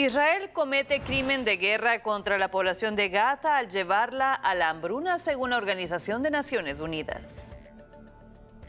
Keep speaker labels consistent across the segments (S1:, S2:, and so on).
S1: Israel comete crimen de guerra contra la población de Gaza al llevarla a la hambruna, según la Organización de Naciones Unidas.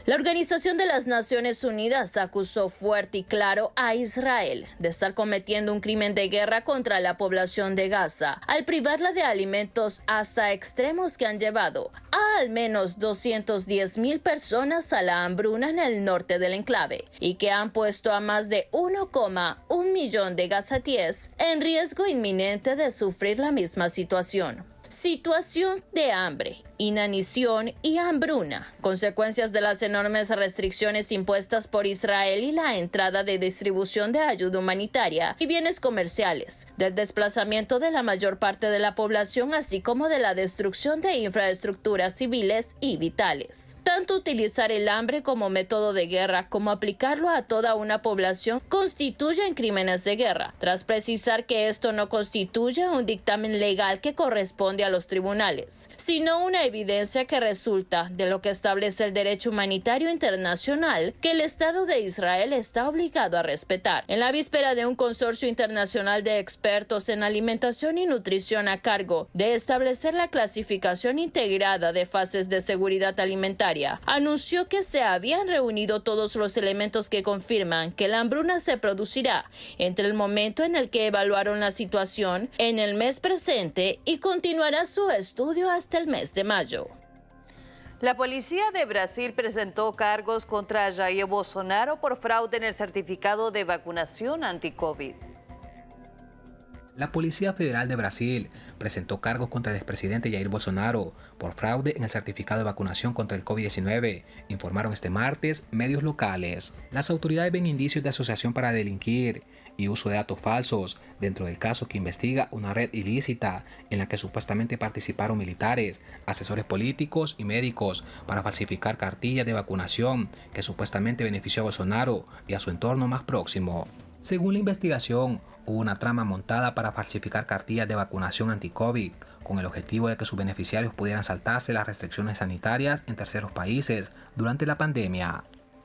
S2: La Organización de las Naciones Unidas acusó fuerte y claro a Israel de estar cometiendo un crimen de guerra contra la población de Gaza al privarla de alimentos hasta extremos que han llevado a al menos 210,000 personas a la hambruna en el norte del enclave y que han puesto a más de 1,1 millón de gazatíes en riesgo inminente de sufrir la misma situación. Situación de hambre, inanición y hambruna, consecuencias de las enormes restricciones impuestas por Israel y la entrada de distribución de ayuda humanitaria y bienes comerciales, del desplazamiento de la mayor parte de la población, así como de la destrucción de infraestructuras civiles y vitales. Tanto utilizar el hambre como método de guerra como aplicarlo a toda una población constituyen crímenes de guerra, tras precisar que esto no constituye un dictamen legal que corresponde a los tribunales, sino una evidencia que resulta de lo que establece el derecho humanitario internacional que el Estado de Israel está obligado a respetar. En la víspera de un consorcio internacional de expertos en alimentación y nutrición a cargo de establecer la clasificación integrada de fases de seguridad alimentaria, anunció que se habían reunido todos los elementos que confirman que la hambruna se producirá entre el momento en el que evaluaron la situación en el mes presente y continuará su estudio hasta el mes de mayo.
S1: La policía de Brasil presentó cargos contra Jair Bolsonaro por fraude en el certificado de vacunación anti-COVID.
S3: La Policía Federal de Brasil presentó cargos contra el expresidente Jair Bolsonaro por fraude en el certificado de vacunación contra el COVID-19, informaron este martes medios locales. Las autoridades ven indicios de asociación para delinquir y uso de datos falsos dentro del caso que investiga una red ilícita en la que supuestamente participaron militares, asesores políticos y médicos para falsificar cartillas de vacunación que supuestamente benefició a Bolsonaro y a su entorno más próximo. Según la investigación, hubo una trama montada para falsificar cartillas de vacunación anti-COVID con el objetivo de que sus beneficiarios pudieran saltarse las restricciones sanitarias en terceros países durante la pandemia.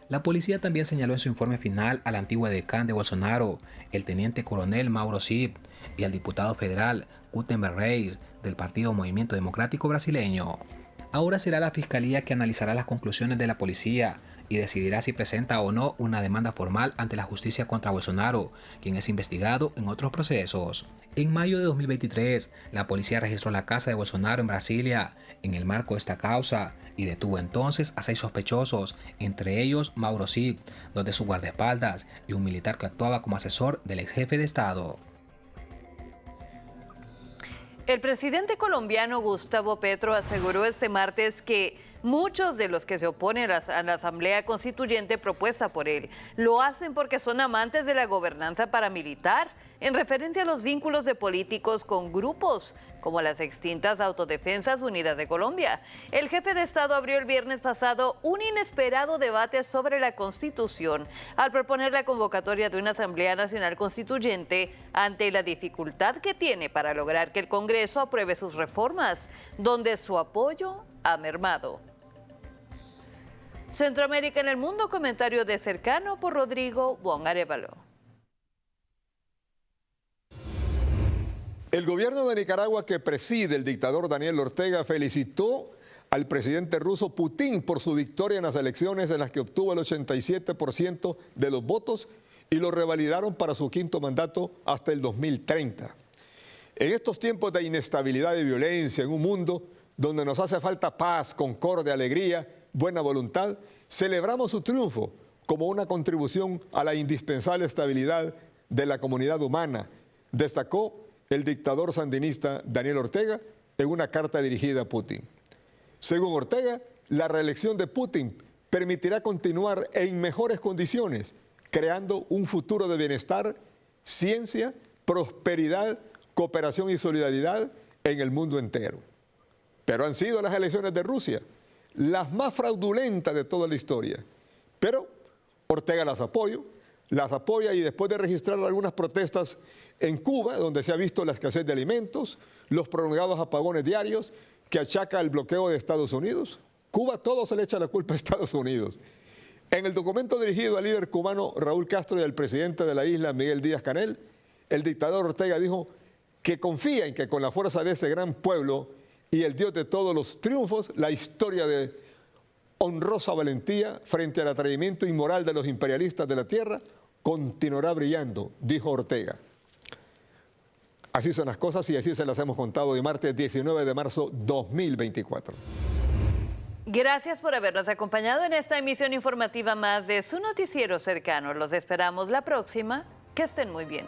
S3: La policía también señaló en su informe final al antiguo edecán de Bolsonaro, el teniente coronel Mauro Cid, y al diputado federal Gutenberg Reis del Partido Movimiento Democrático Brasileño. Ahora será la Fiscalía que analizará las conclusiones de la policía y decidirá si presenta o no una demanda formal ante la justicia contra Bolsonaro, quien es investigado en otros procesos. En mayo de 2023, la policía registró la casa de Bolsonaro en Brasilia en el marco de esta causa y detuvo entonces a 6 sospechosos, entre ellos Mauro Cid, 2 de sus guardaespaldas y un militar que actuaba como asesor del ex jefe de Estado.
S1: El presidente colombiano Gustavo Petro aseguró este martes que muchos de los que se oponen a la Asamblea Constituyente propuesta por él lo hacen porque son amantes de la gobernanza paramilitar, en referencia a los vínculos de políticos con grupos como las extintas Autodefensas Unidas de Colombia. El jefe de Estado abrió el viernes pasado un inesperado debate sobre la Constitución al proponer la convocatoria de una Asamblea Nacional Constituyente ante la dificultad que tiene para lograr que el Congreso apruebe sus reformas, donde su apoyo ha mermado. Centroamérica en el mundo, comentario de Cercano por Rodrigo Wong Arevalo.
S4: El gobierno de Nicaragua que preside el dictador Daniel Ortega felicitó al presidente ruso Putin por su victoria en las elecciones en las que obtuvo el 87% de los votos y lo revalidaron para su 5º mandato hasta el 2030. En estos tiempos de inestabilidad y violencia en un mundo donde nos hace falta paz, concordia, alegría, buena voluntad, celebramos su triunfo como una contribución a la indispensable estabilidad de la comunidad humana, destacó el dictador sandinista Daniel Ortega en una carta dirigida a Putin. Según Ortega, la reelección de Putin permitirá continuar en mejores condiciones, creando un futuro de bienestar, ciencia, prosperidad, cooperación y solidaridad en el mundo entero. Pero han sido las elecciones de Rusia las más fraudulentas de toda la historia. Pero Ortega las apoya y después de registrar algunas protestas en Cuba, donde se ha visto la escasez de alimentos, los prolongados apagones diarios que achaca el bloqueo de Estados Unidos, Cuba todo se le echa la culpa a Estados Unidos. En el documento dirigido al líder cubano Raúl Castro y al presidente de la isla Miguel Díaz-Canel, el dictador Ortega dijo que confía en que con la fuerza de ese gran pueblo y el Dios de todos los triunfos, la historia de honrosa valentía frente al atrevimiento inmoral de los imperialistas de la tierra continuará brillando, dijo Ortega. Así son las cosas y así se las hemos contado de martes 19 de marzo 2024.
S1: Gracias por habernos acompañado en esta emisión informativa más de su noticiero cercano. Los esperamos la próxima. Que estén muy bien.